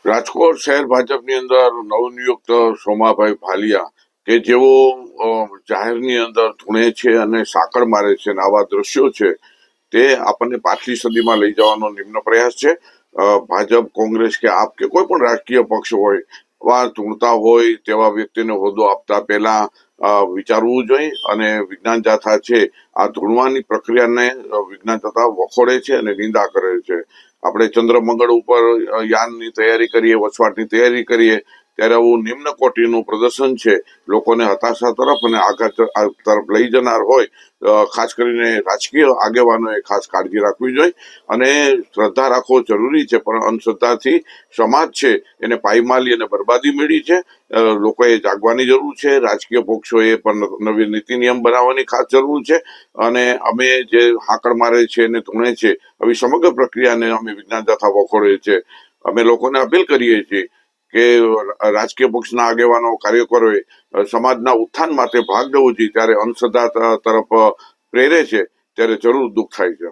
રાજકોટ શહેર ભાજપની અંદર નવનિયુક્ત સોમાભાઈ ભાલિયા કે જેઓ જાહેરની અંદર ધૂણે છે અને સાંકળ મારે છે અને આવા દ્રશ્યો છે તે આપણને પાછલી સદીમાં લઈ જવાનો નિમ્ન પ્રયાસ છે. ભાજપ, કોંગ્રેસ કે આપ કે કોઈ પણ રાજકીય પક્ષ હોય વા ધૂણતા હોય તેવા વ્યક્તિને હોદ્દો આપતા પહેલા વિચારવું જોઈએ અને વિજ્ઞાન જાથા છે આ ધૂણવાની પ્રક્રિયાને વિજ્ઞાન જાથા વખોડે છે અને નિંદા કરે છે. આપણે ચંદ્ર મંગળ ઉપર યાનની તૈયારી કરીએ, વસવાટની તૈયારી કરીએ ત્યારે આવું નિમ્ન કોટીનું પ્રદર્શન છે લોકોને હતાશા તરફ અને આઘાત તરફ લઈ જનાર હોય. ખાસ કરીને રાજકીય આગેવાનોએ ખાસ કાળજી રાખવી જોઈએ અને શ્રદ્ધા રાખવો જરૂરી છે, પણ અંધશ્રદ્ધાથી સમાજ છે એને પાયમાલી અને બરબાદી મળી છે. લોકોએ જાગવાની જરૂર છે. રાજકીય પક્ષોએ પણ નવી નીતિ નિયમ બનાવવાની ખાસ જરૂર છે અને અમે જે હાકડ મારે છે અને ધૂણે છે આવી સમગ્ર પ્રક્રિયાને અમે વિજ્ઞાન જાથા વખોડીએ છીએ. અમે લોકોને અપીલ કરીએ છીએ કે રાજકીય પક્ષના આગેવાનો, કાર્યકરોએ સમાજના ઉત્થાન માટે ભાગ લેવો જોઈએ. ત્યારે અંધશ્રદ્ધા તરફ પ્રેરે છે ત્યારે જરૂર દુઃખ થાય છે.